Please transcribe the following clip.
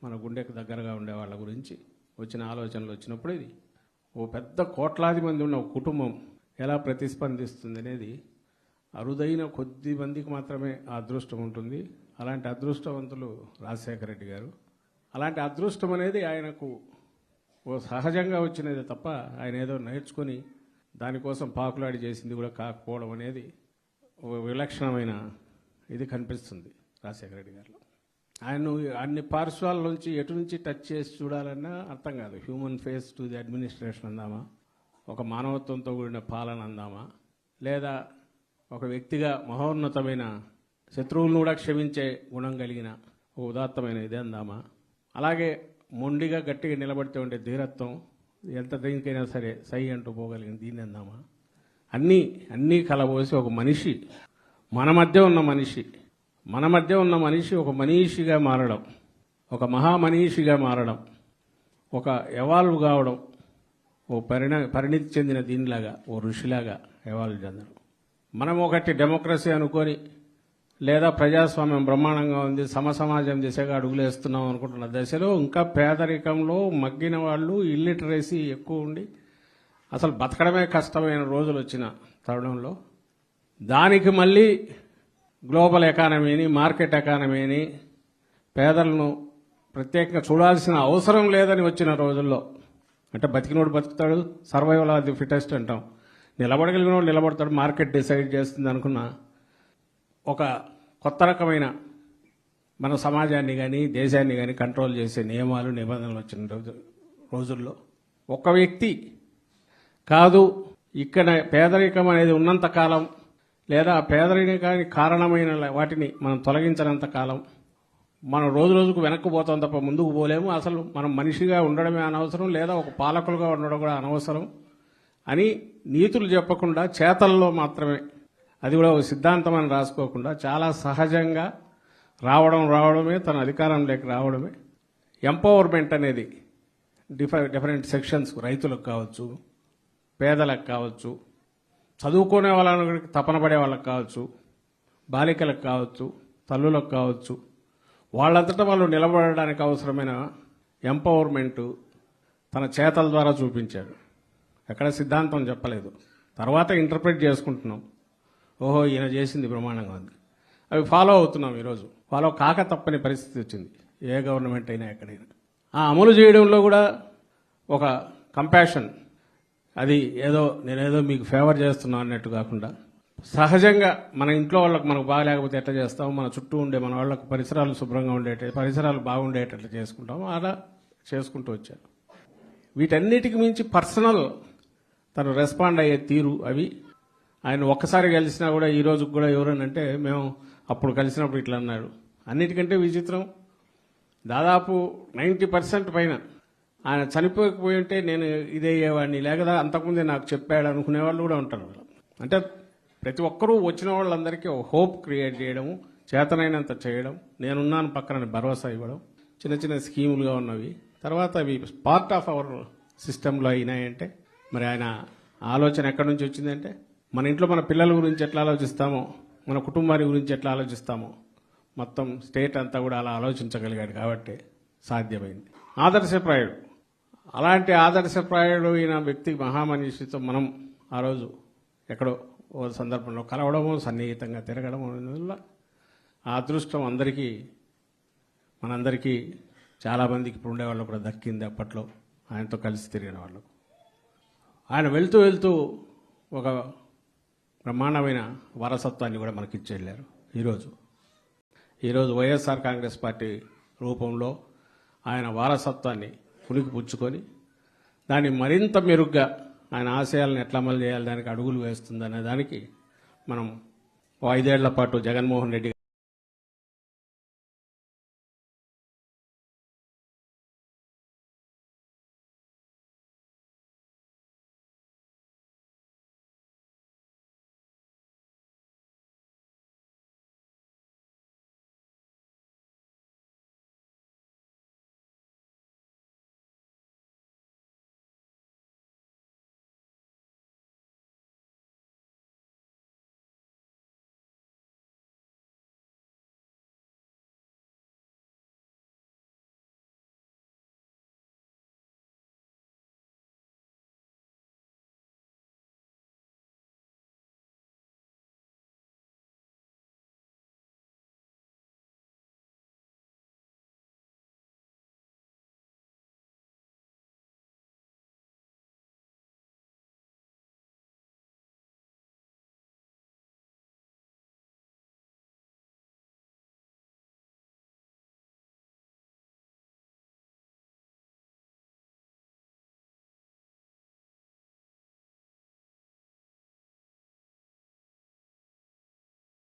మన గుండెకు దగ్గరగా ఉండే వాళ్ళ గురించి వచ్చిన ఆలోచనలు వచ్చినప్పుడు ఇది ఓ పెద్ద కోట్లాది మంది ఉన్న ఒక కుటుంబం ఎలా ప్రతిస్పందిస్తుంది అనేది అరుదైన కొద్ది మందికి మాత్రమే ఆ అదృష్టం ఉంటుంది. అలాంటి అదృష్టవంతులు రాజశేఖర రెడ్డి గారు. అలాంటి అదృష్టం అనేది ఆయనకు ఓ సహజంగా వచ్చినది తప్ప ఆయన ఏదో నేర్చుకొని దానికోసం పాకులాడి చేసింది కూడా కాకపోవడం అనేది ఓ విలక్షణమైన ఇది కనిపిస్తుంది రాజశేఖర రెడ్డి గారిలో. ఆయన అన్ని పార్శ్వాల నుంచి ఎటు నుంచి టచ్ చేసి చూడాలన్నా అర్థం కాదు. Human face to the administration అందామా, ఒక మానవత్వంతో కూడిన పాలన అందామా, లేదా ఒక వ్యక్తిగా మహోన్నతమైన శత్రువులను కూడా క్షమించే గుణం కలిగిన ఒక ఉదాత్తమైన ఇదే అందామా, అలాగే మొండిగా గట్టిగా నిలబడితే ఉండే ధీరత్వం ఎంత దేనికైనా సరే సై అంటూ పోగలిగిన దీన్ని అందామా, అన్నీ కలబోసి ఒక మనిషి మన మధ్య ఉన్న మనిషి ఒక మనీషిగా మారడం, ఒక మహామనీషిగా మారడం, ఒక ఎవాల్వ్ కావడం, ఓ పరిణితి చెందిన దీనిలాగా ఓ ఋషిలాగా ఎవాల్వ్ చెందడం. మనం ఒకటి డెమోక్రసీ అనుకొని లేదా ప్రజాస్వామ్యం బ్రహ్మాండంగా ఉంది సమసమాజం దిశగా అడుగులేస్తున్నాం అనుకుంటున్న దశలో ఇంకా పేదరికంలో మగ్గిన వాళ్ళు, ఇల్లిటరసీ ఎక్కువ ఉండి అసలు బతకడమే కష్టమైన రోజులు వచ్చిన తరుణంలో దానికి మళ్ళీ గ్లోబల్ ఎకానమీని, మార్కెట్ ఎకానమీని, పేదలను ప్రత్యేకంగా చూడాల్సిన అవసరం లేదని వచ్చిన రోజుల్లో, అంటే బతికినోడు బతుకుతాడు, సర్వైవల్ ఆఫ్ ది ఫిటెస్ట్ అంటాం, నిలబడగలిగినోడు నిలబడతాడు, మార్కెట్ డిసైడ్ చేస్తుంది అనుకున్న ఒక కొత్త రకమైన మన సమాజాన్ని కానీ దేశాన్ని కానీ కంట్రోల్ చేసే నియమాలు నిబంధనలు వచ్చిన రోజుల్లో ఒక వ్యక్తి కాదు, ఇక్కడ పేదరికం అనేది ఉన్నంత కాలం లేదా ఆ పేదరికానికి కారణమైన వాటిని మనం తొలగించినంత కాలం మనం రోజు రోజుకు వెనక్కి పోతాం తప్ప ముందుకు పోలేము. అసలు మనం మనిషిగా ఉండడమే అనవసరం, లేదా ఒక పాలకులుగా ఉండడం కూడా అనవసరం అని నీతులు చెప్పకుండా చేతల్లో మాత్రమే, అది కూడా ఒక సిద్ధాంతం అని రాసుకోకుండా చాలా సహజంగా రావడమే తన అధికారంలోకి రావడమే ఎంపవర్మెంట్ అనేది డిఫరెంట్ సెక్షన్స్, రైతులకు కావచ్చు, పేదలకు కావచ్చు, చదువుకునే వాళ్ళకి తపన పడే వాళ్ళకి కావచ్చు, బాలికలకు కావచ్చు, తల్లులకు కావచ్చు, వాళ్ళంతటా వాళ్ళు నిలబడడానికి అవసరమైన ఎంపవర్మెంట్ తన చేతల ద్వారా చూపించాడు. ఎక్కడ సిద్ధాంతం చెప్పలేదు. తర్వాత ఇంటర్ప్రిట్ చేసుకుంటున్నాం, ఓహో ఈయన చేసింది బ్రహ్మాండంగా ఉంది, అవి ఫాలో అవుతున్నాం. ఈరోజు ఫాలో కాక తప్పని పరిస్థితి వచ్చింది ఏ గవర్నమెంట్ అయినా ఎక్కడైనా. ఆ అమలు చేయడంలో కూడా ఒక కంపాషన్, అది నేనేదో మీకు ఫేవర్ చేస్తున్నా అన్నట్టు కాకుండా సహజంగా మన ఇంట్లో వాళ్ళకి మనకు బాగలేకపోతే ఎట్లా చేస్తాం, మన చుట్టూ ఉండే మన వాళ్ళకు పరిసరాలు శుభ్రంగా పరిసరాలు బాగుండేటట్లు చేసుకుంటాం, అలా చేసుకుంటూ వచ్చారు. వీటన్నిటికి మించి పర్సనల్ తను రెస్పాండ్ అయ్యే తీరు, అవి ఆయన ఒక్కసారి కలిసినా కూడా ఈ రోజుకు కూడా ఎవరనంటే మేము అప్పుడు కలిసినప్పుడు ఇట్లా అన్నాడు. అన్నిటికంటే విచిత్రం, దాదాపు 90% పైన ఆయన చనిపోకపోయి ఉంటే నేను ఇదే అయ్యేవాడిని, లేదా అంతకుముందే నాకు చెప్పాడు అనుకునే వాళ్ళు కూడా ఉంటారు. అంటే ప్రతి ఒక్కరూ వచ్చిన వాళ్ళందరికీ ఒక హోప్ క్రియేట్ చేయడము, చేతనైనంత చేయడం, నేనున్నాను పక్కన భరోసా ఇవ్వడం, చిన్న చిన్న స్కీములుగా ఉన్నవి. తర్వాత అవి పార్ట్ ఆఫ్ అవర్ సిస్టంలో అయినాయంటే మరి ఆయన ఆలోచన ఎక్కడి నుంచి వచ్చిందంటే మన ఇంట్లో మన పిల్లల గురించి ఎట్లా ఆలోచిస్తామో, మన కుటుంబాన్ని గురించి ఎట్లా ఆలోచిస్తామో మొత్తం స్టేట్ అంతా కూడా అలా ఆలోచించగలిగాడు కాబట్టి సాధ్యమైంది. ఆదర్శప్రాయుడు, అలాంటి ఆదర్శప్రాయుడు అయిన వ్యక్తి మహామనిషితో మనం ఆ రోజు ఎక్కడో ఓ సందర్భంలో కలవడము, సన్నిహితంగా తిరగడం వల్ల ఆ అదృష్టం మనందరికీ చాలామందికి ఇప్పుడు ఉండేవాళ్ళు కూడా దక్కింది. అప్పట్లో ఆయనతో కలిసి తిరిగిన వాళ్ళు. ఆయన వెళ్తూ ఒక బ్రహ్మాండమైన వారసత్వాన్ని కూడా మనకి ఇచ్చి వెళ్ళారు. ఈరోజు వైఎస్ఆర్ కాంగ్రెస్ పార్టీ రూపంలో ఆయన వారసత్వాన్ని పుణికిపుచ్చుకొని దాన్ని మరింత మెరుగ్గా ఆయన ఆశయాలను ఎట్లా అమలు చేయాలి, దానికి అడుగులు వేస్తుందనే దానికి మనం 5 ఏళ్ల పాటు జగన్మోహన్ రెడ్డి